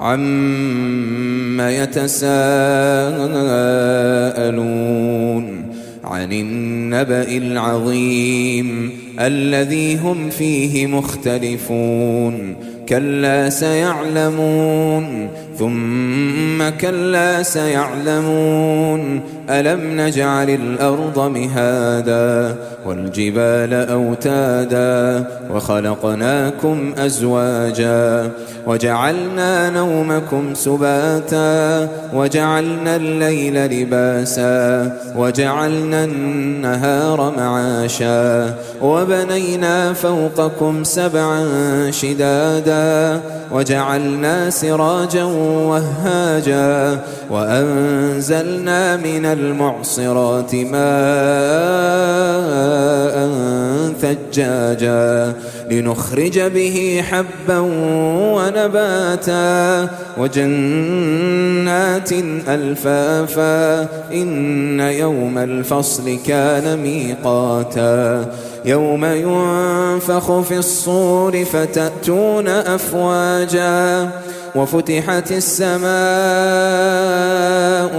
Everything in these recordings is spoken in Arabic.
عَمَّ يَتَسَاءَلُونَ عَنِ النَّبَإِ الْعَظِيمِ الَّذِي هُمْ فِيهِ مُخْتَلِفُونَ كَلَّا سَيَعْلَمُونَ ثُمَّ كَلَّا سَيَعْلَمُونَ أَلَمْ نَجْعَلِ الْأَرْضَ مِهَادًا وَالْجِبَالَ أَوْتَادًا وَخَلَقْنَاكُمْ أَزْوَاجًا وَجَعَلْنَا نَوْمَكُمْ سُبَاتًا وَجَعَلْنَا اللَّيْلَ لِبَاسًا وَجَعَلْنَا النَّهَارَ مَعَاشًا وَبَنَيْنَا فَوْقَكُمْ سَبْعًا شِدَادًا وَجَعَلْنَا سِرَاجًا وَهَّاجًا وَأَنزَلْنَا مِنَ الْمُعْصِرَاتِ مَاءً ثَجَّاجًا لِنُخْرِجَ بِهِ حَبًّا وَنَبَاتًا وَجَنَّاتٍ أَلْفَافًا إِنَّ يَوْمَ الْفَصْلِ كَانَ مِيقَاتًا يَوْمَ يُنفَخُ فِي الصُّورِ فَتَأْتُونَ أَفْوَاجًا وَفُتِحَتِ السَّمَاءُ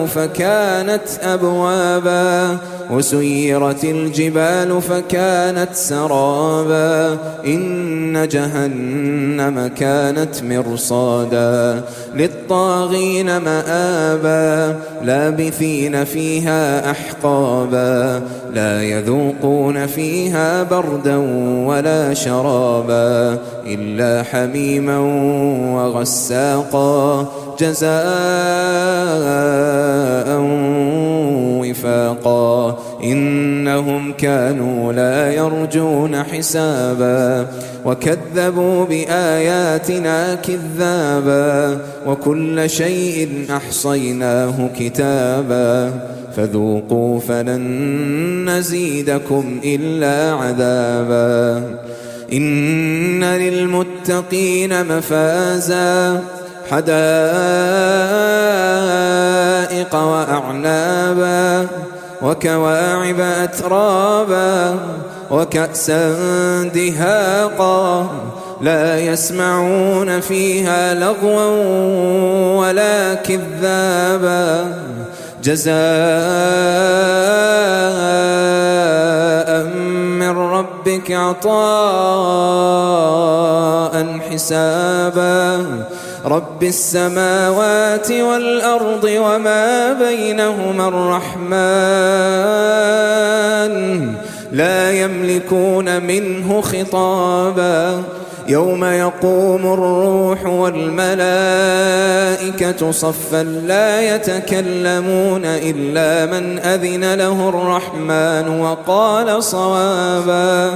فَكَانَتْ أَبْوَابًا وَسُيِّرَتِ الْجِبَالُ فَكَانَتْ سَرَابًا إِنَّ جَهَنَّمَ كَانَتْ مِرْصَادًا لِلطَّاغِينَ مَآبًا لَابِثِينَ فِيهَا أَحْقَابًا لَا يَذُوقُونَ فِيهَا بَرْدًا وَلَا شَرَابًا إِلَّا حَمِيمًا وَغَسَّاقًا جَزَاءً وِفَاقًا إِنَّهُمْ كَانُوا لا يَرْجُونَ حِسَابًا وَكَذَّبُوا بِآيَاتِنَا كِذَّابًا وَكُلَّ شَيْءٍ أَحْصَيْنَاهُ كِتَابًا فَذُوقُوا فَلَن نَّزِيدَكُمْ إِلَّا عَذَابًا إِنَّ لِلْمُتَّقِينَ مَفَازًا حَدَائِقَ وَأَعْنَابًا وَكَوَاعِبَ أَتْرَابًا وَكَأْسًا دِهَاقًا لا يسمعون فيها لغوا ولا كذابا جزاء من ربك عطاء حسابا رب السماوات والأرض وما بينهما الرحمن لا يملكون منه خطابا يوم يقوم الروح والملائكة صفا لا يتكلمون إلا من أذن له الرحمن وقال صوابا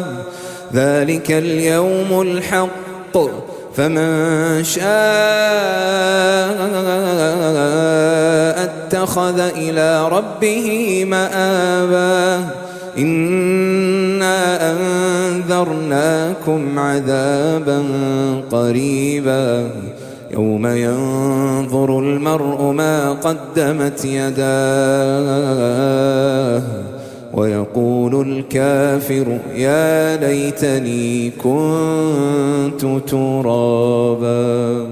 ذلك اليوم الحق فمن شاء اتخذ إلى ربه مآبا إنا أنذرناكم عذابا قريبا يوم ينظر المرء ما قدمت يداه ويقول الكافر يا ليتني كنت ترابا.